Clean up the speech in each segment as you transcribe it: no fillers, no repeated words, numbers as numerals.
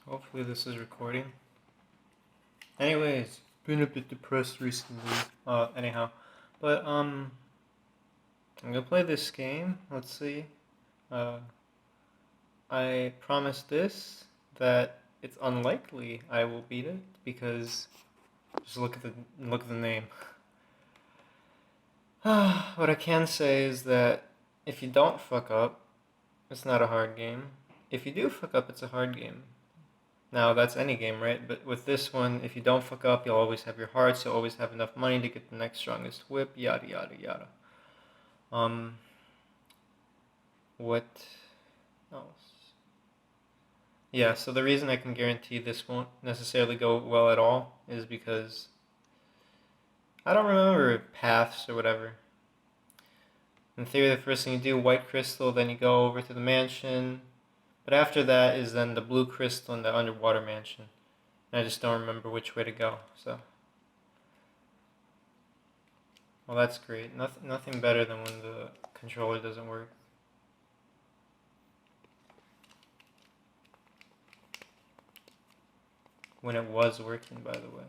Hopefully this is recording. Anyways, been a bit depressed recently. Anyhow. But, I'm gonna play this game. Let's see. I promise this, that it's unlikely I will beat it, because just look at the name. What I can say is that if you don't fuck up, it's not a hard game. If you do fuck up, it's a hard game. Now, that's any game, right? But with this one, if you don't fuck up, you'll always have your hearts, you'll always have enough money to get the next strongest whip, yada yada yada. What else? Yeah, so the reason I can guarantee this won't necessarily go well at all is because I don't remember paths or whatever. In theory, the first thing you do, white crystal, then you go over to the mansion. But after that is then the blue crystal and the underwater mansion. And I just don't remember which way to go, so. Well, that's great. Nothing better than when the controller doesn't work. When it was working, by the way.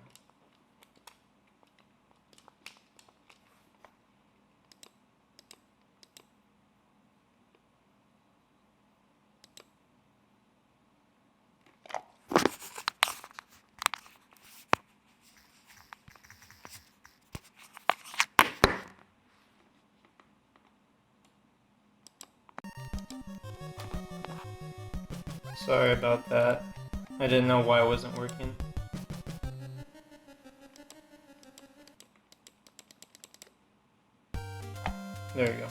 Sorry about that. I didn't know why it wasn't working. There we go.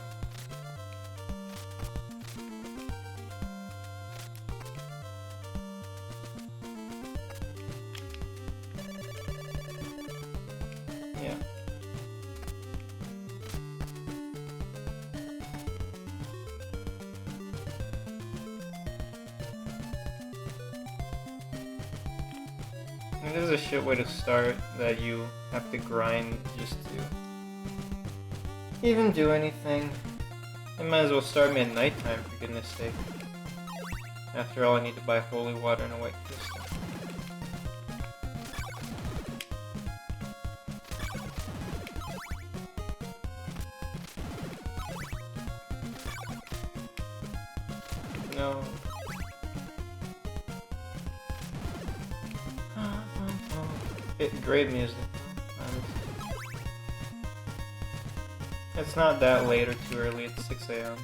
Yeah. This is a shit way to start, that you have to grind just to even do anything. I might as well start me at nighttime, for goodness sake. After all, I need to buy holy water and a white crystal. No. Great music, honestly. It's not that late or too early, it's 6 a.m.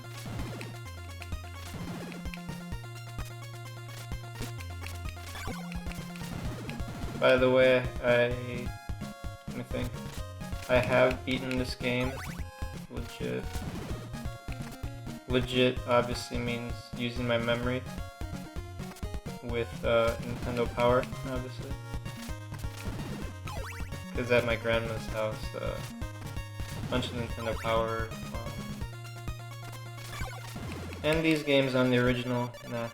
By the way, let me think. I have beaten this game. Legit. Legit obviously means using my memory with Nintendo Power, obviously. Because at my grandma's house, a bunch of Nintendo Power, and these games on the original NES.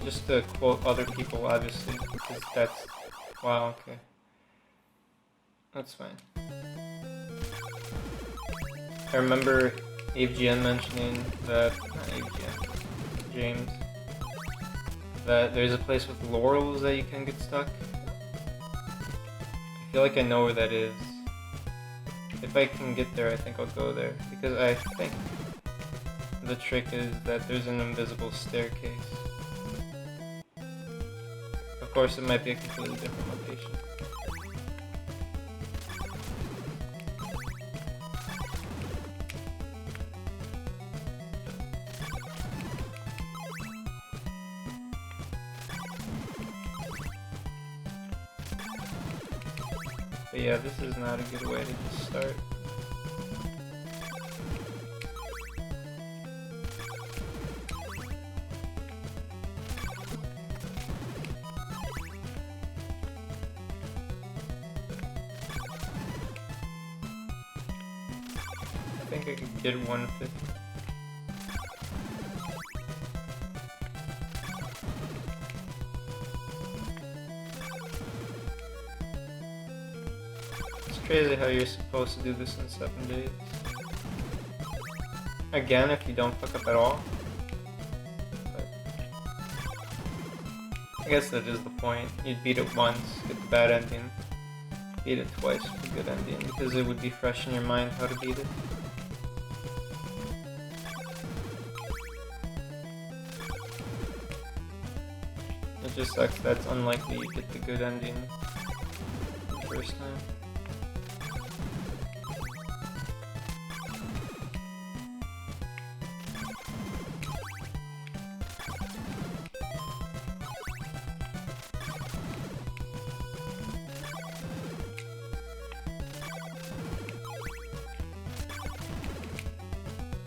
Just to quote other people, obviously, because that's... Wow, okay. That's fine. I remember AVGN mentioning that, not AVGN, James, that there's a place with laurels that you can get stuck. I feel like I know where that is. If I can get there, I think I'll go there, because I think the trick is that there's an invisible staircase. Of course, it might be a completely different location. But yeah, this is not a good way to just start. I think I could get 150. crazy how you're supposed to do this in 7 days. Again, if you don't fuck up at all. But I guess that is the point. You'd beat it once, get the bad ending. Beat it twice with the good ending, because it would be fresh in your mind how to beat it. It just sucks that's unlikely you get the good ending the first time.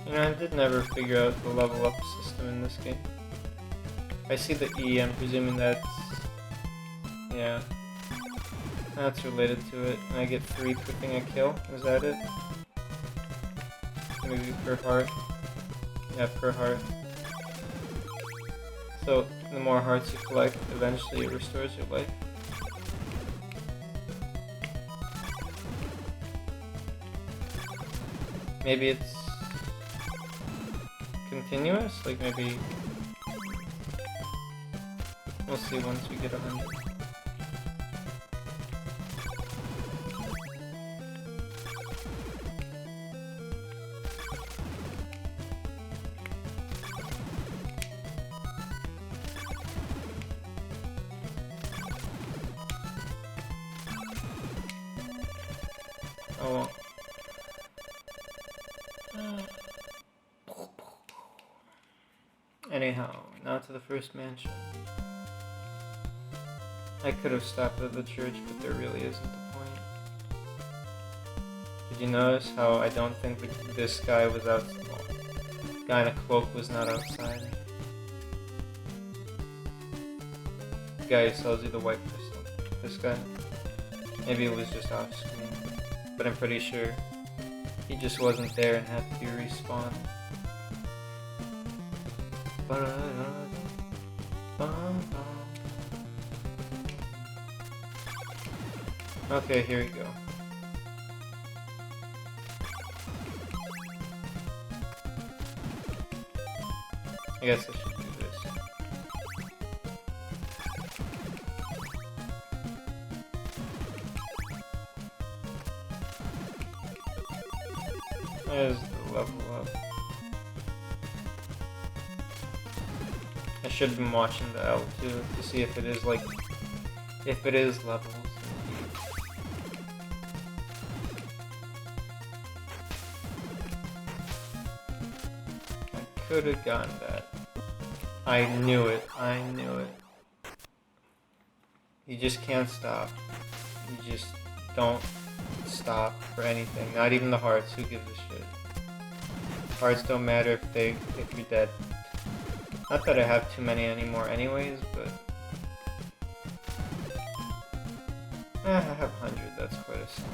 You know, I did never figure out the level up system in this game. I see the E, I'm presuming that's... yeah. That's related to it, and I get 3 per thing I kill, is that it? Maybe per heart? Yeah, per heart. So, the more hearts you collect, eventually it restores your life. Maybe it's... continuous? Like maybe... we'll see once we get 100. Oh well. Anyhow, now to the first mansion. I could have stopped at the church, but there really isn't a point. Did you notice how I don't think this guy was out? Well, the guy in a cloak was not outside. The guy who sells you the white crystal. This guy. Maybe it was just off screen, but I'm pretty sure he just wasn't there and had to respawn. Okay, here we go. I guess I should do this. There's the level up. I should have been watching the L too to see if it is like, if it is levels. I could have gotten that. I knew it. I knew it. You just can't stop. You just don't stop for anything. Not even the hearts. Who gives a shit? Hearts don't matter if you're dead. Not that I have too many anymore anyways, but... I have 100, that's quite a sum.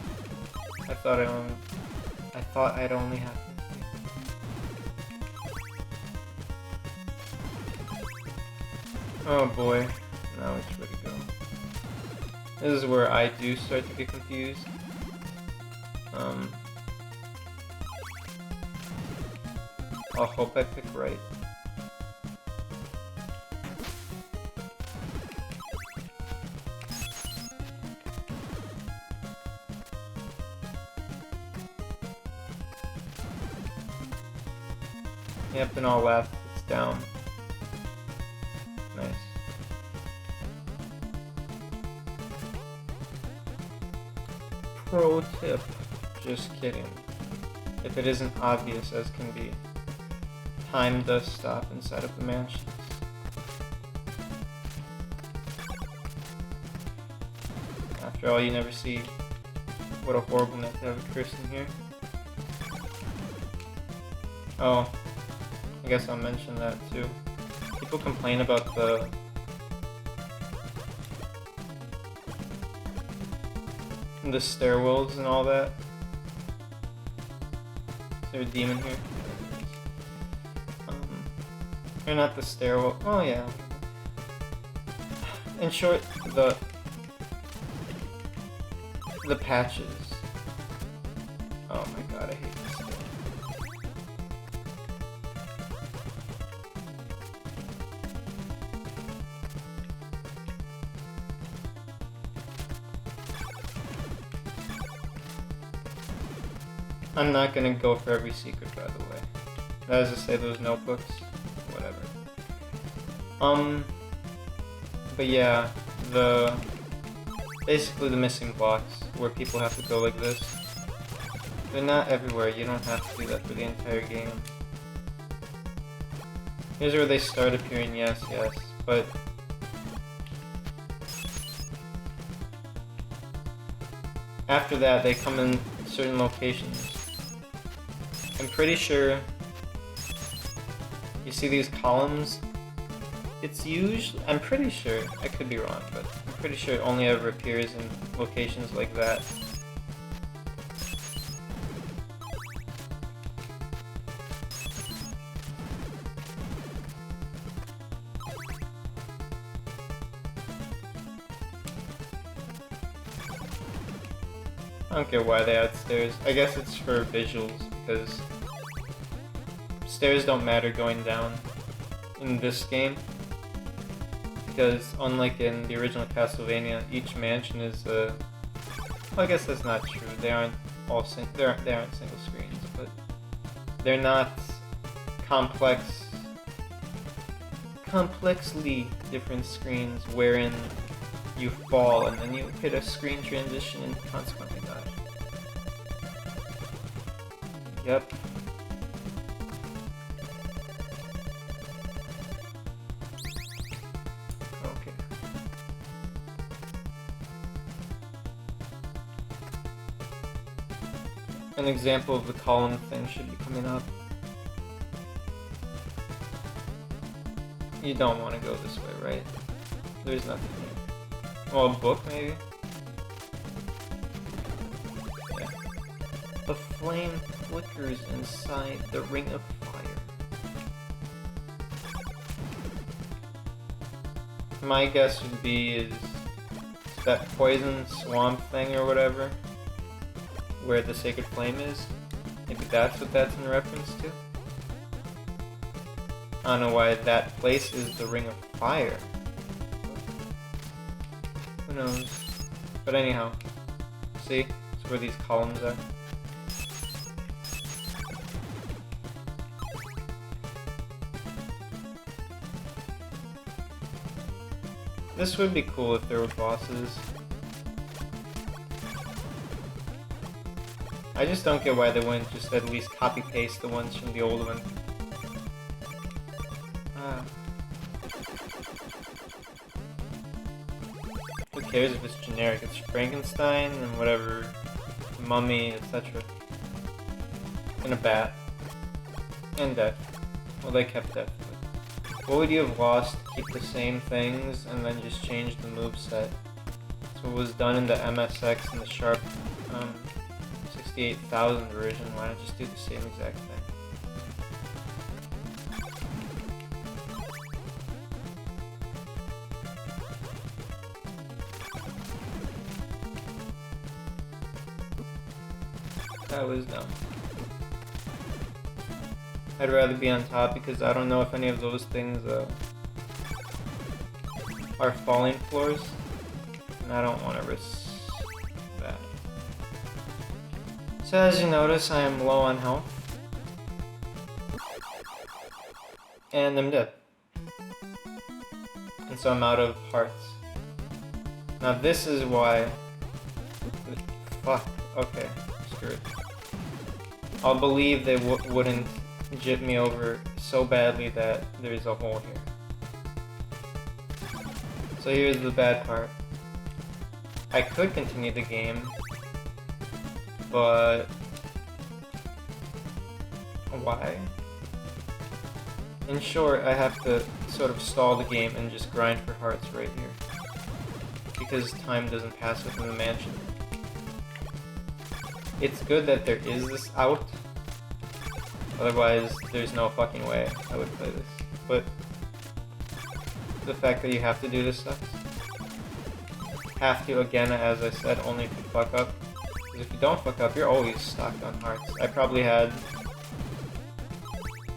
I thought I'd only have 50. Oh boy, now which way to go? This is where I do start to get confused. I'll hope I pick right. Yep, and all left, it's down. Nice. Pro tip. Just kidding. If it isn't obvious as can be, time does stop inside of the mansions. After all, you never see what a horrible net to have a curse in here. Oh, I guess I'll mention that too. People complain about the stairwells and all that. Is there a demon here? Or not the stairwell. Oh yeah. In short, the patches Oh my god, I hate this game. I'm not gonna go for every secret, by the way. That is to say, those notebooks, whatever. But yeah, basically the missing blocks where people have to go like this. They're not everywhere. You don't have to do that for the entire game. Here's where they start appearing. Yes, but after that, they come in certain locations. I'm pretty sure you see these columns. It's usually, I'm pretty sure, I could be wrong, but I'm pretty sure it only ever appears in locations like that. I don't get why they add stairs. I guess it's for visuals, because stairs don't matter going down in this game. Because unlike in the original CastleVania, each mansion is well, I guess that's not true. They aren't all they aren't single screens, but they're not complexly different screens wherein you fall and then you hit a screen transition and consequently die. Yep. Okay. An example of the column thing should be coming up. You don't want to go this way, right? There's nothing here. Well, a book, maybe? Yeah. A flame flickers inside the ring of fire. My guess would be is that poison swamp thing or whatever, where the sacred flame is. Maybe that's what that's in reference to. I don't know why that place is the ring of fire. Who knows? But anyhow, see? It's where these columns are. This would be cool if there were bosses. I just don't get why they wouldn't just at least copy-paste the ones from the old one. Who cares if it's generic? It's Frankenstein and whatever, mummy, etc. And a bat. And death. Well, they kept death. But what would you have lost to keep the same things and then just change the moveset? That's what was done in the MSX and the Sharp 68,000 version. Why not just do the same exact thing? That was dumb. I'd rather be on top because I don't know if any of those things are falling floors, and I don't want to risk that. So as you notice, I am low on health, and I'm dead, and so I'm out of hearts. Now this is why. Fuck. Okay, screw it. I'll believe they wouldn't jit me over so badly that there's a hole here. So here's the bad part. I could continue the game, but why? In short, I have to sort of stall the game and just grind for hearts right here, because time doesn't pass within the mansion. It's good that there is this out, otherwise there's no fucking way I would play this. But the fact that you have to do this sucks. Have to, again, as I said, only if you fuck up. Because if you don't fuck up, you're always stocked on hearts. I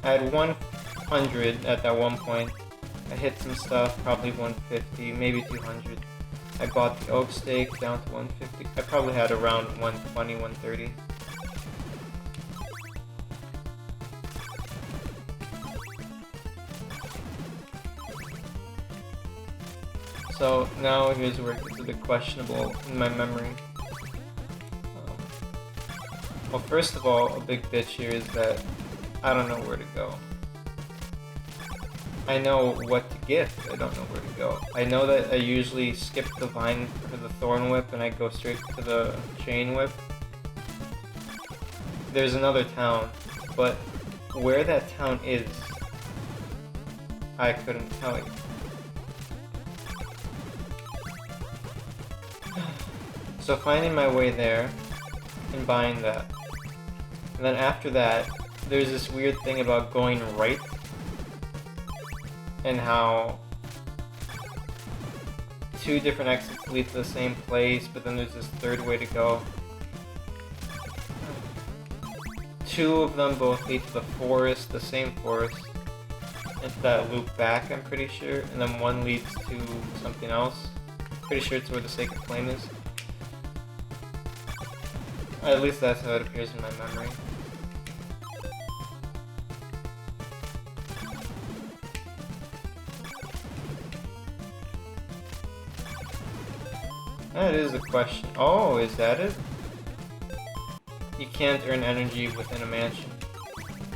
had 100 at that one point. I hit some stuff, probably 150, maybe 200. I bought the oak steak down to 150. I probably had around 120, 130. So now here's where it gets a bit questionable in my memory. Well, first of all, a big bitch here is that I don't know where to go. I know what to gift, I don't know where to go. I know that I usually skip the vine for the thorn whip and I go straight to the chain whip. There's another town, but where that town is, I couldn't tell you. So finding my way there and buying that. And then after that, there's this weird thing about going right and how 2 different exits lead to the same place, but then there's this third way to go. 2 of them both lead to the forest, the same forest, and that loop back, I'm pretty sure, and then 1 leads to something else. Pretty sure it's where the Sacred Flame is. At least that's how it appears in my memory. That is a question. Oh, is that it? You can't earn energy within a mansion.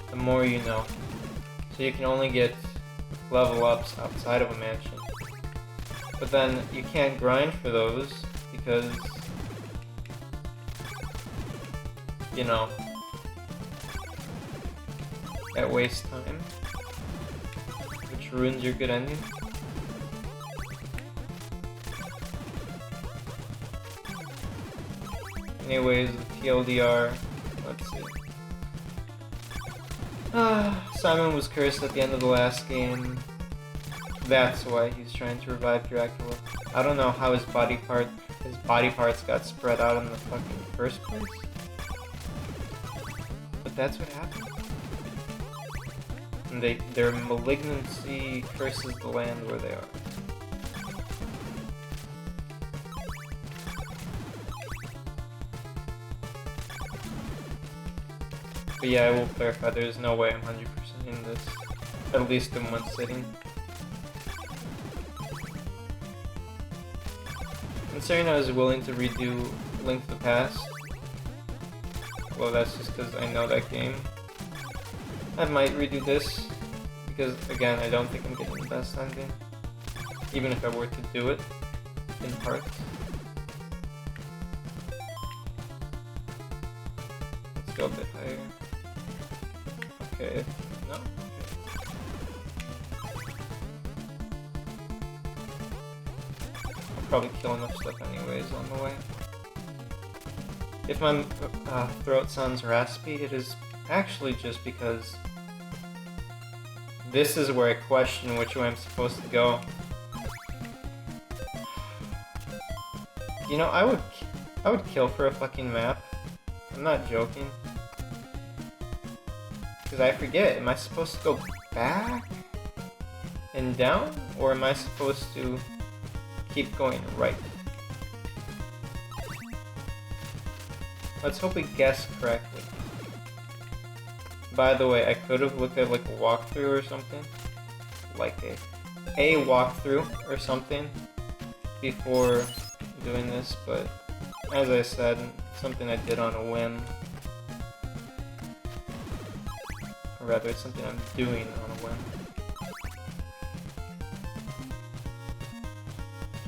The more you know. So you can only get level ups outside of a mansion. But then you can't grind for those because, you know, that wastes time, which ruins your good ending. Anyways, the TLDR, let's see. Simon was cursed at the end of the last game. That's why he's trying to revive Dracula. I don't know how his body parts got spread out in the fucking first place. But that's what happened. And their malignancy curses the land where they are. But yeah, I will clarify, there's no way I'm 100% in this, at least in one sitting. Considering I was willing to redo Link to the Past, well, that's just because I know that game, I might redo this, because again, I don't think I'm getting the best ending, even if I were to do it in parts. Let's go a bit higher. Okay, no, okay. I'll probably kill enough stuff anyways on the way. If my throat sounds raspy, it is actually just because this is where I question which way I'm supposed to go. You know, I would kill for a fucking map. I'm not joking. Because I forget, am I supposed to go back and down? Or am I supposed to keep going right? Let's hope we guess correctly. By the way, I could have looked at like a walkthrough or something. Like a walkthrough or something before doing this, but as I said, something I did on a whim. Or rather, it's something I'm doing on a whim.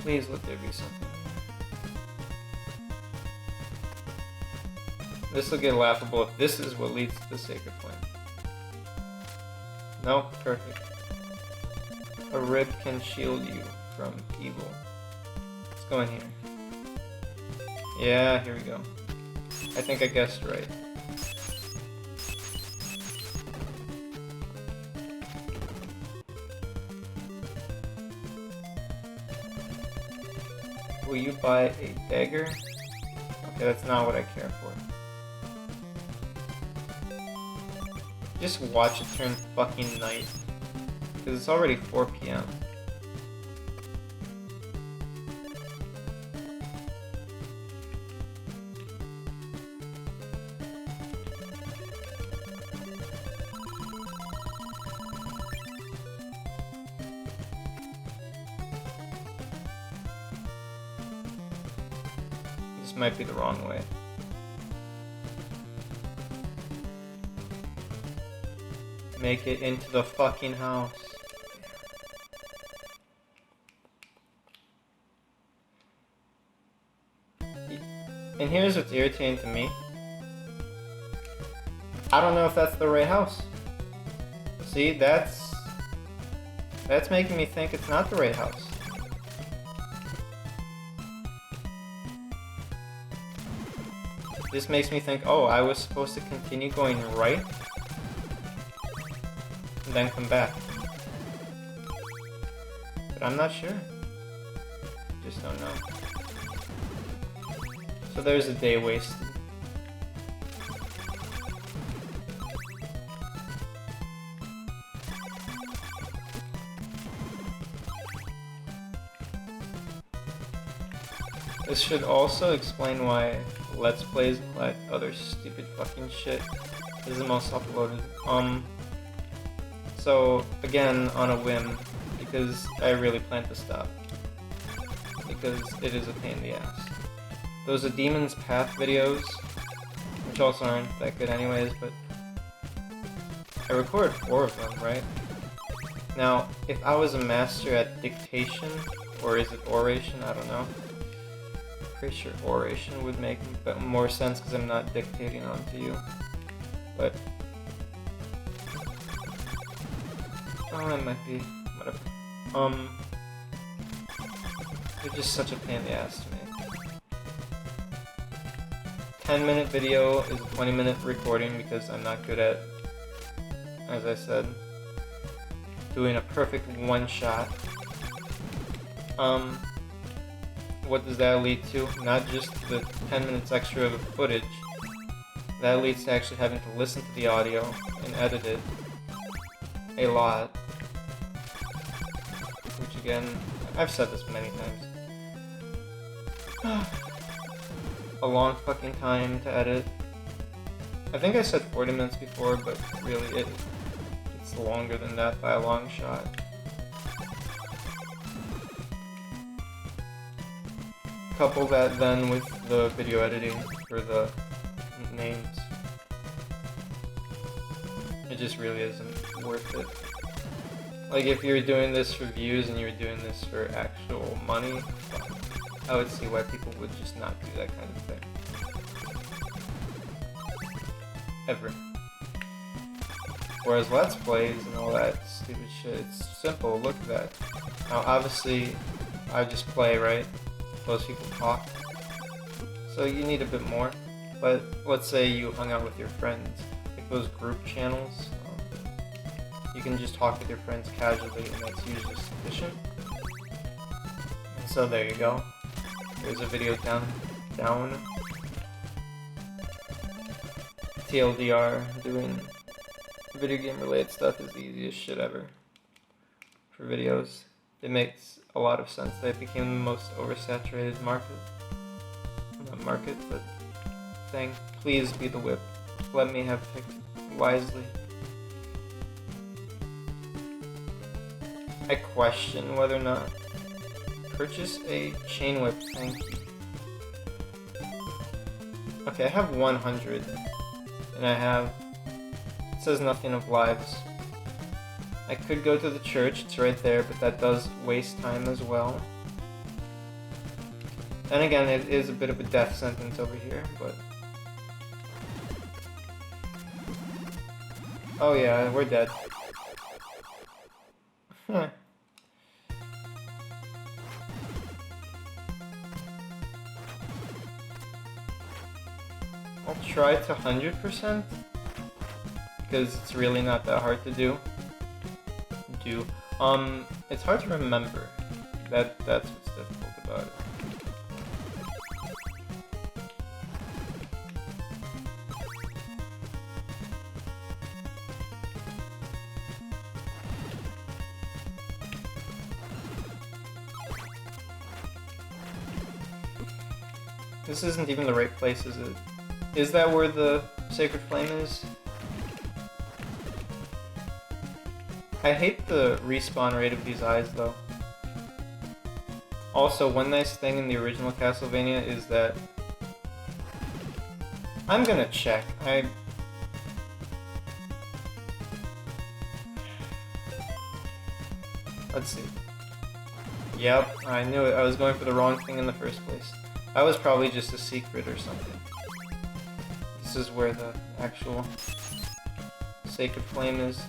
Please let there be something. This will get laughable if this is what leads to the Sacred Flame. No? Perfect. A rib can shield you from evil. Let's go in here. Yeah, here we go. I think I guessed right. Will you buy a dagger? Yeah, that's not what I care for. Just watch it turn fucking night. Because it's already 4 p.m. This might be the wrong way. Make it into the fucking house. And here's what's irritating to me. I don't know if that's the right house. See, that's making me think it's not the right house. This makes me think, oh, I was supposed to continue going right and then come back. But I'm not sure. Just don't know. So there's a day wasted. This should also explain why Let's Plays and like other stupid fucking shit is the most uploaded. So again, on a whim, because I really plan to stop. Because it is a pain in the ass. Those are Demon's Path videos, which also aren't that good anyways, but I recorded 4 of them, right? Now, if I was a master at dictation, or is it oration, I don't know. Pretty sure oration would make more sense because I'm not dictating onto you. But oh, it might be whatever. They're just such a pain in the ass to me. 10-minute video is a 20-minute recording because I'm not good at, as I said, doing a perfect one-shot. What does that lead to? Not just the 10 minutes extra of footage. That leads to actually having to listen to the audio and edit it a lot. Which again, I've said this many times. A long fucking time to edit. I think I said 40 minutes before, but really it's longer than that by a long shot. Couple that then with the video editing for the names. It just really isn't worth it. Like if you're doing this for views and you're doing this for actual money, I would see why people would just not do that kind of thing. Ever. Whereas Let's Plays and all that stupid shit, it's simple, look at that. Now obviously, I just play, right? Most people talk. So you need a bit more. But let's say you hung out with your friends, like those group channels, you can just talk with your friends casually and that's usually sufficient. And so there you go. There's a video down. TLDR, doing video game related stuff is the easiest shit ever for videos. It makes a lot of sense that it became the most oversaturated market. Not market, but thing. Please be the whip. Let me have picked wisely. I question whether or not purchase a chain whip. Thank you. Okay, I have 100, and I have. It says nothing of lives. I could go to the church, it's right there, but that does waste time as well. And again, it is a bit of a death sentence over here, but... Oh yeah, we're dead. Huh. I'll try to 100%, because it's really not that hard to do. It's hard to remember. That's what's difficult about it. This isn't even the right place, is it? Is that where the Sacred Flame is? I hate the respawn rate of these eyes, though. Also, one nice thing in the original Castlevania is that... I'm gonna check. Let's see. Yep, I knew it. I was going for the wrong thing in the first place. That was probably just a secret or something. This is where the actual Sacred Flame is.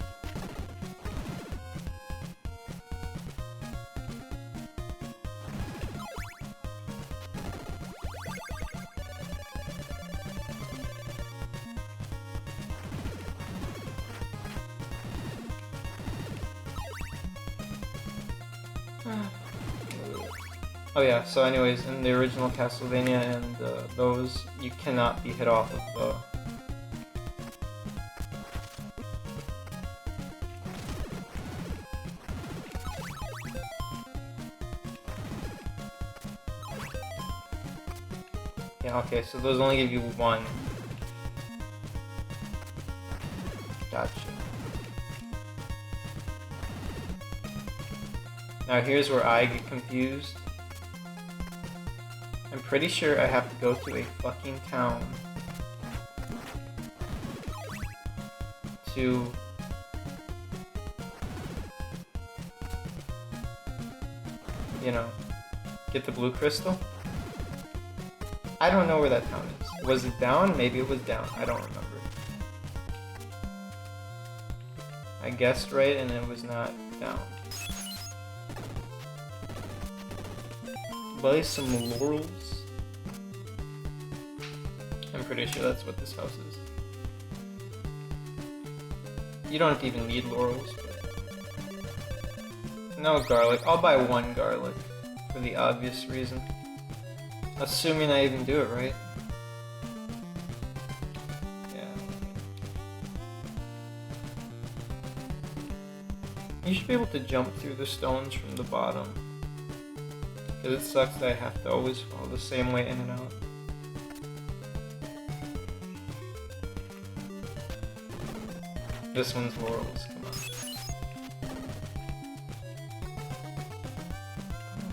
Oh yeah, so anyways, in the original Castlevania and those, you cannot be hit off of the... Yeah, okay, so those only give you one. Gotcha. Now here's where I get confused. I'm pretty sure I have to go to a fucking town to you know, get the blue crystal. I don't know where that town is. Was it down? Maybe it was down. I don't remember. I guessed right and it was not down. Buy some laurels. I'm pretty sure that's what this house is. You don't even need laurels. But... No garlic. I'll buy one garlic for the obvious reason. Assuming I even do it right. Yeah. You should be able to jump through the stones from the bottom. Because it sucks that I have to always follow the same way in and out. This one's laurels,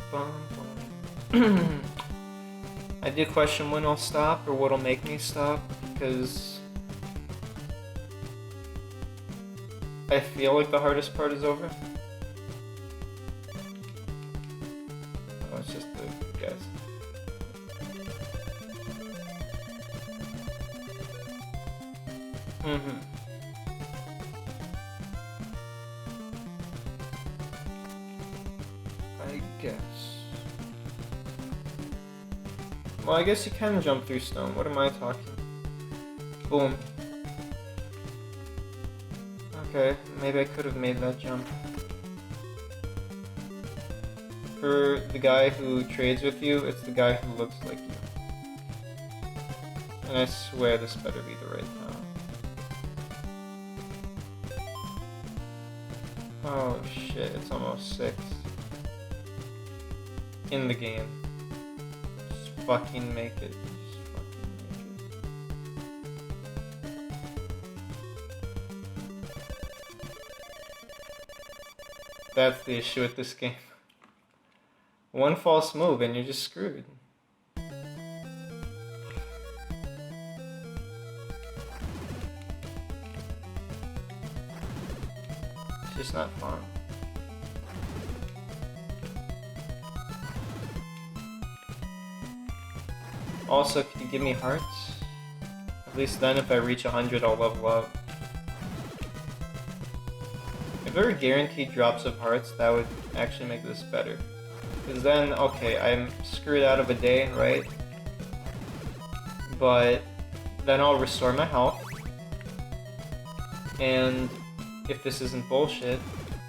come on. I do question when I'll stop or what'll make me stop, because I feel like the hardest part is over. Oh, it's just a guess. I guess. Well, I guess you can jump through stone. What am I talking? Boom. Okay, maybe I could have made that jump. For the guy who trades with you, it's the guy who looks like you. And I swear this better be the right town. Oh shit, it's almost 6. In the game. Just fucking make it. Just fucking make it. That's the issue with this game. One false move and you're just screwed. It's just not fun. Also, could you give me hearts? At least then if I reach 100 I'll level up. If there were guaranteed drops of hearts, that would actually make this better. Because then, okay, I'm screwed out of a day, right? But then I'll restore my health. And if this isn't bullshit,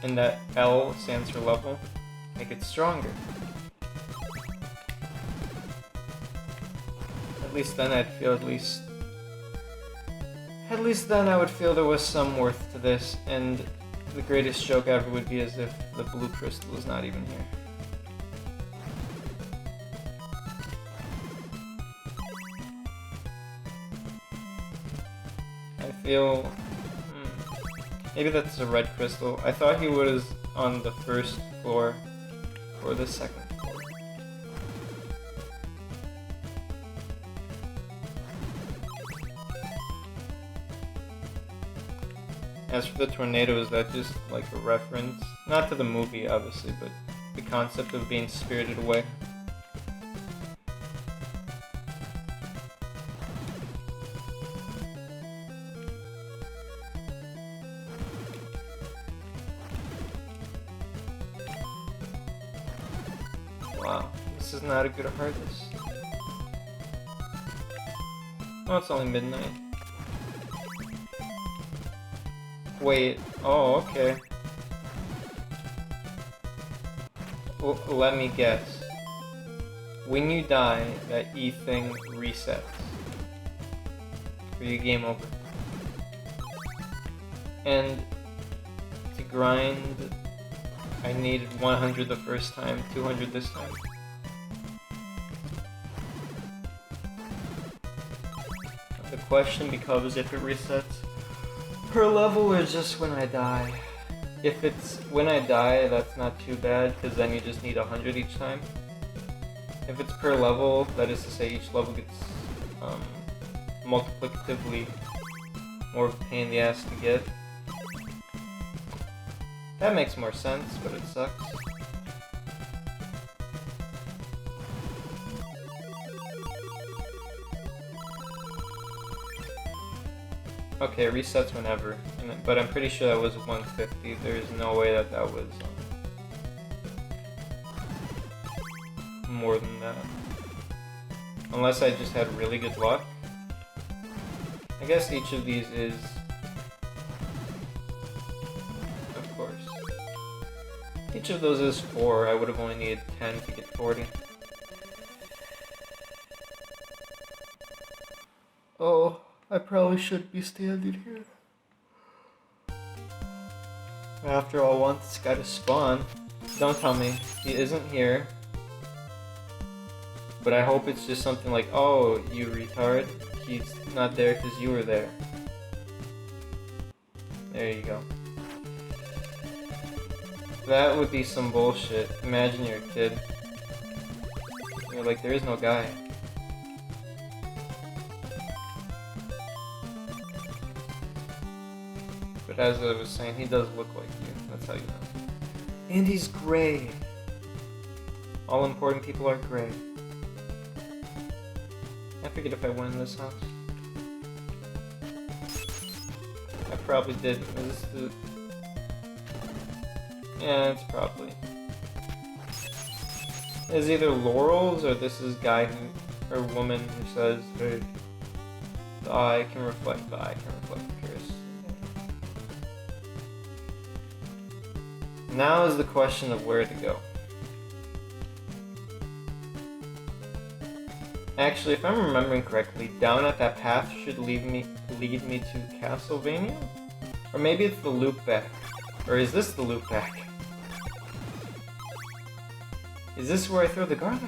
and that L stands for level, I get stronger. At least then I'd feel at least then I would feel there was some worth to this, and the greatest joke ever would be as if the blue crystal was not even here. feel... maybe that's a red crystal. I thought he was on the first floor or the second floor. As for the tornado, is that just like a reference? Not to the movie, obviously, but the concept of being spirited away. Wow, this is not a good harvest. Oh, it's only midnight. Wait, oh, okay. Well, let me guess. When you die, that E thing resets. Or you game over. And to grind, I needed 100 the first time, 200 this time. The question becomes if it resets per level or just when I die. If it's when I die, that's not too bad, because then you just need 100 each time. If it's per level, that is to say each level gets multiplicatively more of a pain in the ass to get. That makes more sense, but it sucks. Okay, resets whenever, but I'm pretty sure that was 150. There's no way that that was more than that. Unless I just had really good luck. I guess each of these is... Of course. Each of those is 4. I would have only needed 10 to get 40. Oh, I probably shouldn't be standing here. After all, I want this guy to spawn. Don't tell me he isn't here. But I hope it's just something like, oh, you retard, he's not there because you were there. There you go. That would be some bullshit. Imagine you're a kid. You're like, there is no guy. But as I was saying, he does look like you. That's how you know. And he's gray. All important people are gray. I forget if I went in this house. I probably did. Is this the... Yeah, it's probably. It's either Laurel's or this is guy who, or woman who says, hey, the eye can reflect the curse. Now is the question of where to go. Actually, if I'm remembering correctly, down at that path should lead me to CastleVania? Or maybe it's the loop back. Or is this the loop back? Is this where I throw the garlic?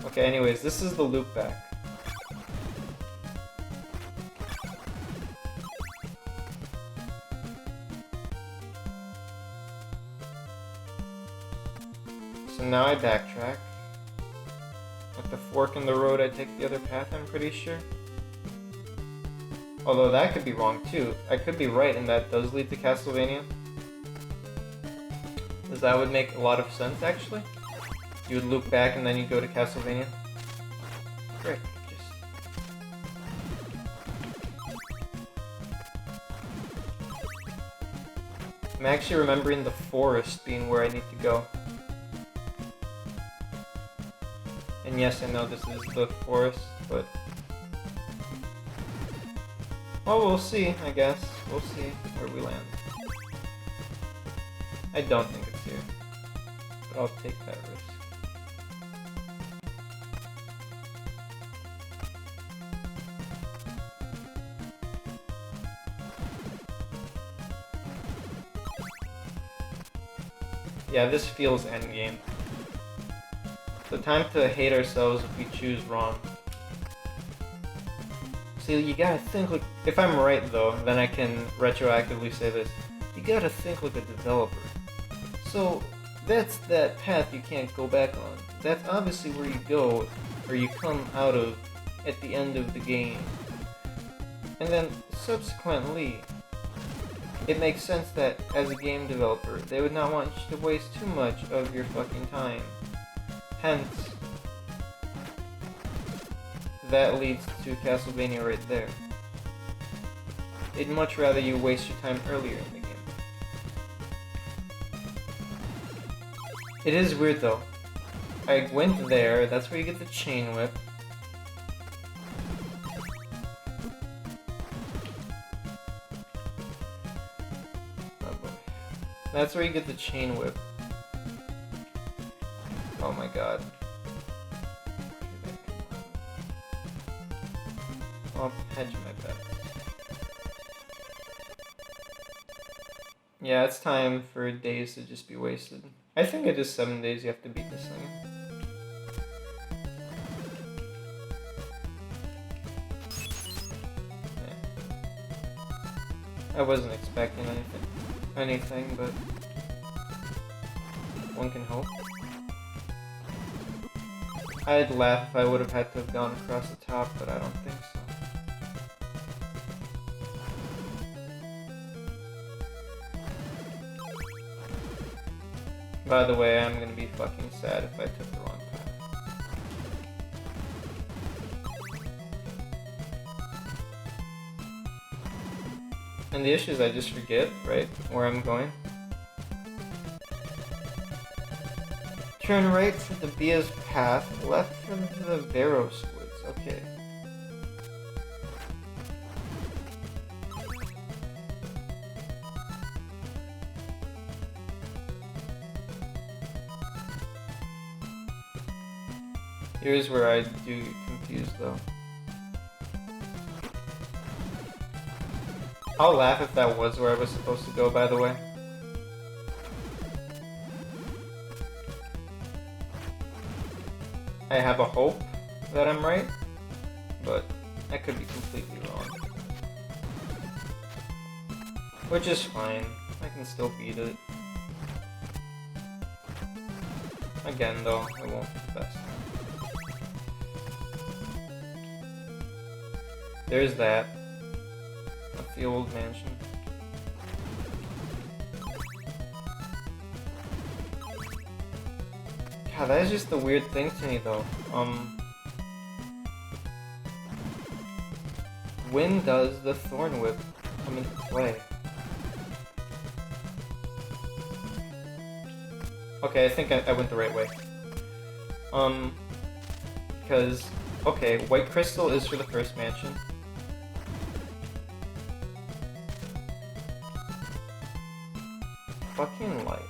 Okay, anyways, this is the loop back. So now I backtrack. At the fork in the road, I take the other path, I'm pretty sure. Although that could be wrong too. I could be right and that does lead to CastleVania. Because that would make a lot of sense actually. You would loop back and then you go to CastleVania. Frick, I'm actually remembering the forest being where I need to go. And yes, I know this is the forest, but... Well, we'll see, I guess. We'll see where we land. I don't think it's here, but I'll take that risk. Yeah, this feels endgame. So time to hate ourselves if we choose wrong. See, you gotta think like... If I'm right, though, then I can retroactively say this. You gotta think like a developer. So, that's that path you can't go back on. That's obviously where you go, or you come out of at the end of the game. And then, subsequently, it makes sense that, as a game developer, they would not want you to waste too much of your fucking time. Hence, that leads to CastleVania right there. They'd much rather you waste your time earlier in the game. It is weird though. I went there, that's where you get the chain whip. Oh boy. That's where you get the chain whip. Oh my god. I'll hedge my bet. Yeah, it's time for days to just be wasted. I think it is 7 days you have to beat this thing. Yeah. I wasn't expecting anything, but one can hope. I'd laugh if I would have had to have gone across the top, but I don't think so. By the way, I'm gonna be fucking sad if I took the wrong path. And the issue is I just forget, right, where I'm going. Turn right for the Bia's path, left for the Veros woods. Okay. Here's where I do get confused though. I'll laugh if that was where I was supposed to go, by the way. I have a hope that I'm right, but I could be completely wrong. Which is fine. I can still beat it. Again though, it won't be the best. There's that. That's the old mansion. God, that is just the weird thing to me though. When does the Thorn Whip come into play? Okay, I think I went the right way. Because, okay, White Crystal is for the first mansion. Fucking life.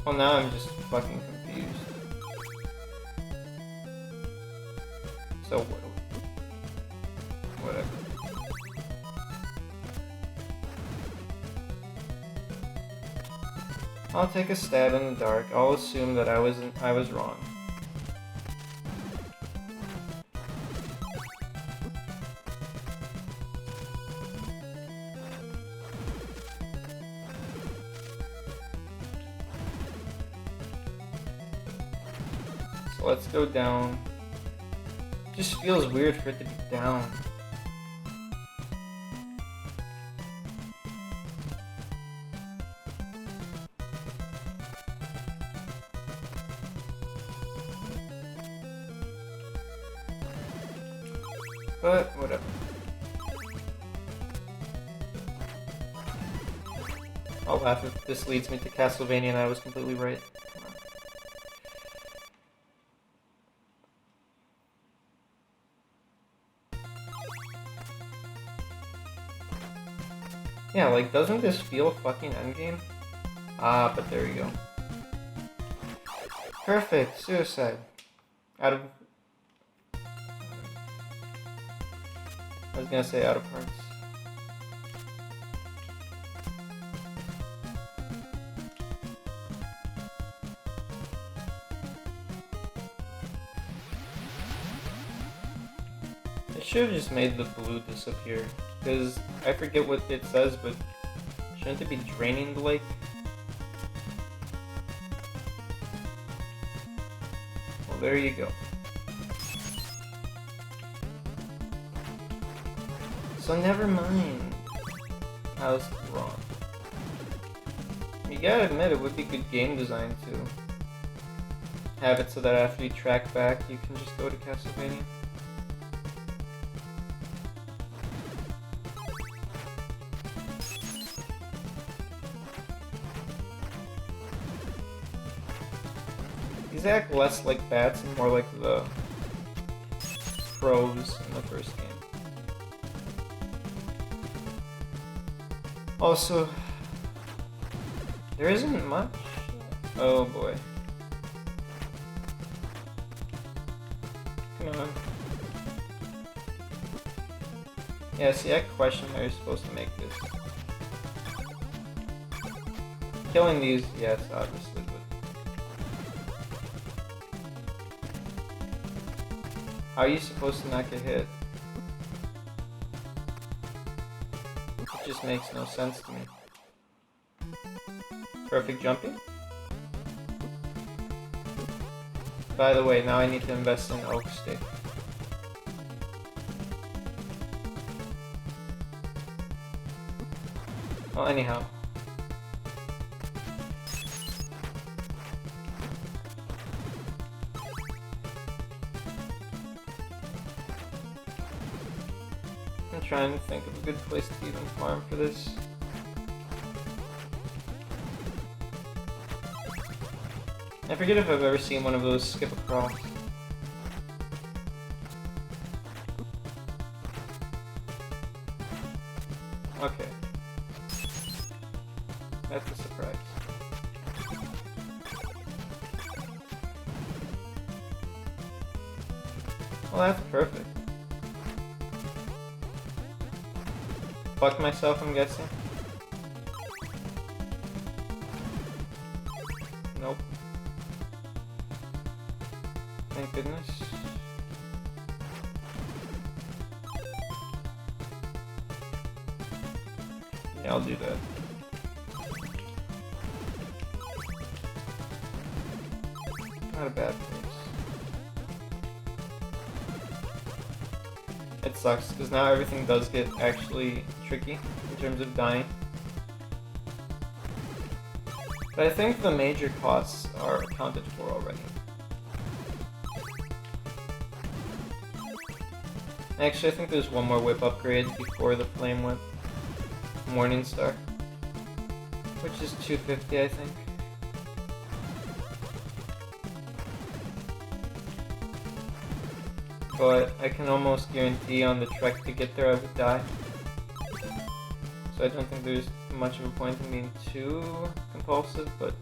Well, now I'm just fucking confused. So, whatever. I'll take a stab in the dark. I'll assume that I was wrong. So let's go down. Just feels weird for it to be down. But whatever. I'll laugh if this leads me to CastleVania and I was completely right. Yeah, like, doesn't this feel fucking endgame? Ah, but there you go. Perfect, suicide. Out of... I was gonna say out of parts. I should have just made the blue disappear, because I forget what it says, but shouldn't it be draining the lake? Well, there you go. So never mind. I was wrong. You gotta admit, it would be good game design to have it so that after you track back, you can just go to CastleVania. These act less like bats and more like the crows in the first game. Also, there isn't much. Oh boy. Come on. Yeah, see, I question how you're supposed to make this. Killing these, yes, obviously, but how are you supposed to not get hit? It just makes no sense to me. Perfect jumping. By the way, now I need to invest in oak stick. Well, anyhow. I'm trying to think of a good place to even farm for this. I forget if I've ever seen one of those skip across. Okay. That's a surprise. Well, that's perfect. Fuck myself, I'm guessing. Nope. Thank goodness. Yeah, I'll do that. Not a bad place. It sucks, because now everything does get actually tricky in terms of dying. But I think the major costs are accounted for already. Actually, I think there's one more whip upgrade before the flame whip. Morning Star. Which is 250, I think. But I can almost guarantee on the trek to get there I would die. So I don't think there's much of a point in being too compulsive, but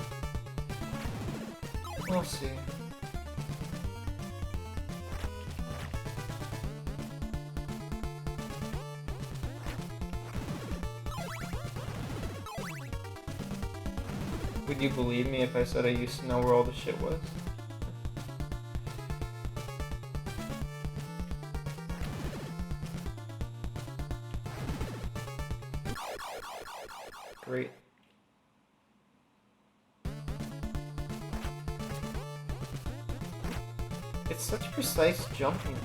we'll see. Would you believe me if I said I used to know where all the shit was? Great. It's such precise jumping.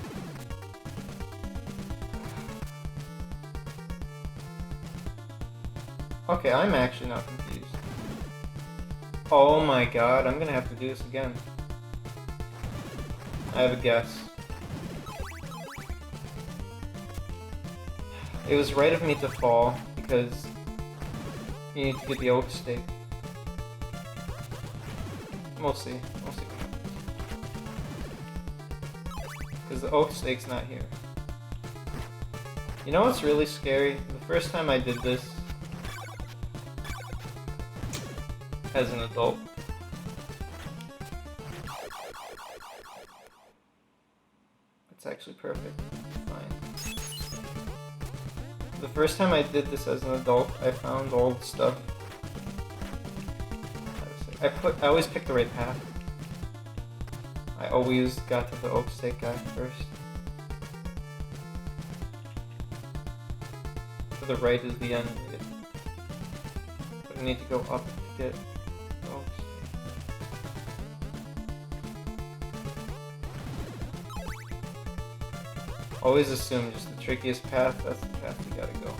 Okay, I'm actually not confused. Oh my god, I'm gonna have to do this again. I have a guess. It was right of me to fall, because you need to get the oak stake. We'll see. We'll see. Because the oak stake's not here. You know what's really scary? The first time I did this as an adult. It's actually perfect. Fine. The first time I did this as an adult, I found all the stuff. I always picked the right path. I always got to the oak stake guy first. the right is the end. But I need to go up to get Oak Steak. Always assume just the trickiest path, that's the path you gotta go.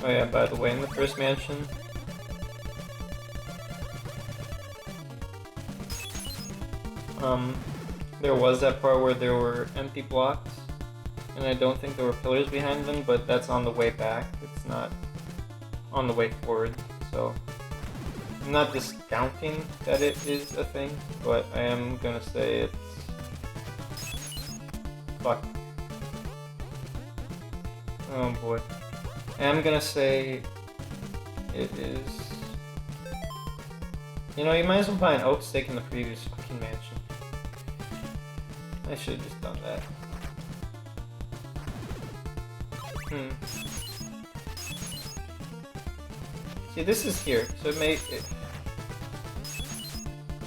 Oh yeah, by the way, in the first mansion, there was that part where there were empty blocks, and I don't think there were pillars behind them, but that's on the way back, it's not on the way forward, so I'm not discounting that it is a thing, but I am gonna say it's... Fuck. Oh boy. I am gonna say it is... You know, you might as well buy an Oak Steak in the previous fucking mansion. I should have just done that. See, this is here, so it may...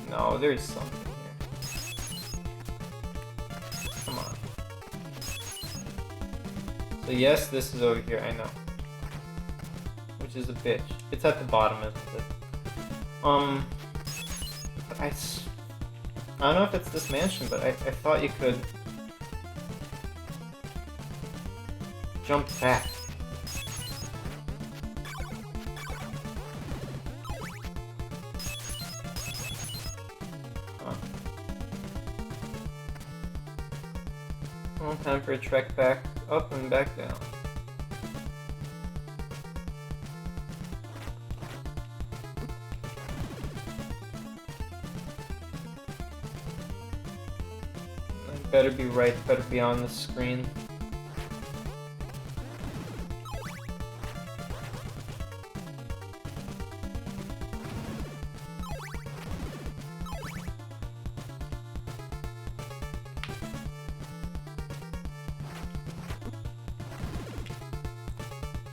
No, there's something here. Come on. So yes, this is over here, I know. Which is a bitch. It's at the bottom, isn't it? But I don't know if it's this mansion, but I thought you could jump back. Huh. Well, time for a trek back up and back down. Better be right, better be on the screen.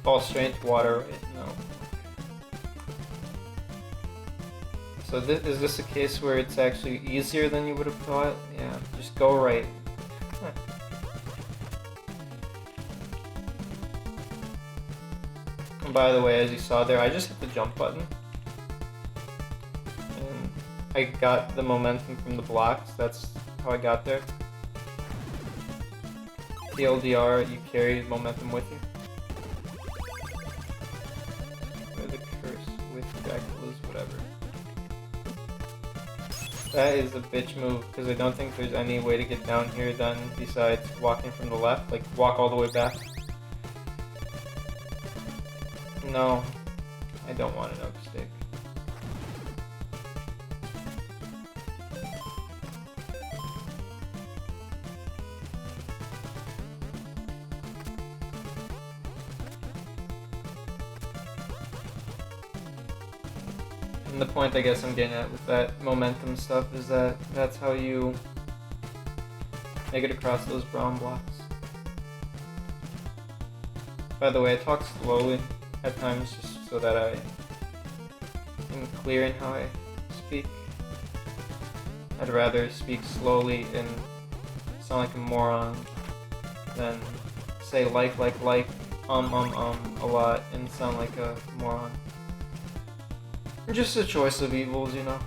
Fall straight into water, right? No. So is this a case where it's actually easier than you would have thought? Yeah, just go right. Huh. And by the way, as you saw there, I just hit the jump button. And I got the momentum from the blocks, that's how I got there. TLDR, you carry momentum with you. Or the curse with Dracula's, whatever. That is a bitch move, because I don't think there's any way to get down here then besides walking from the left, like walk all the way back. No, I don't want an Oak Steak. And the point I guess I'm getting at with that momentum stuff is that that's how you make it across those brown blocks. By the way, I talk slowly at times just so that I am clear in how I speak. I'd rather speak slowly and sound like a moron than say like, a lot and sound like a moron. Just a choice of evils, you know.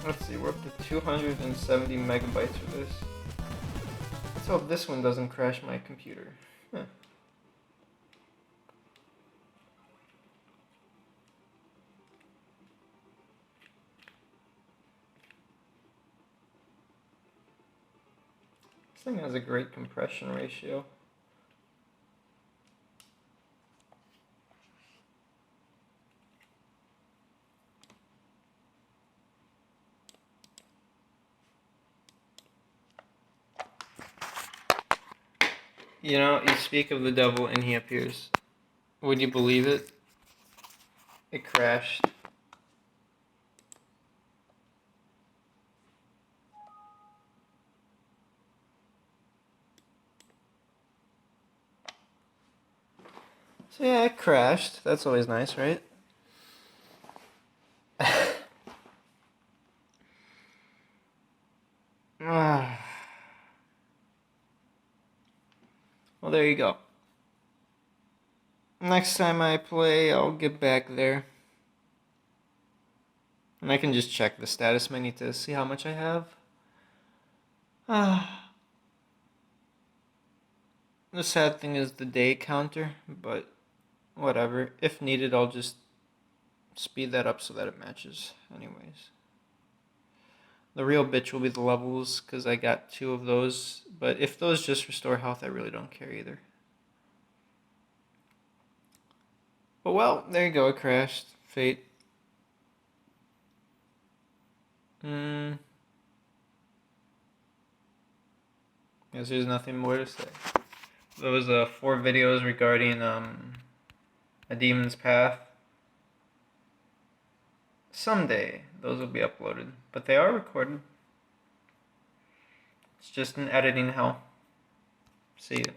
Let's see, we're up to 270 megabytes for this. Let's hope this one doesn't crash my computer. Huh. thing has a great compression ratio. You know, you speak of the devil and he appears. Would you believe it? It crashed. So yeah, it crashed. That's always nice, right? Well, there you go. Next time I play, I'll get back there. And I can just check the status menu to see how much I have. The sad thing is the day counter, but whatever. If needed, I'll just speed that up so that it matches anyways. The real bitch will be the levels, because I got 2 of those. But if those just restore health, I really don't care either. But well, there you go, it crashed. Fate. Guess there's nothing more to say. Those 4 videos regarding A Demon's Path. Someday those will be uploaded, but they are recorded. It's just an editing hell. See ya.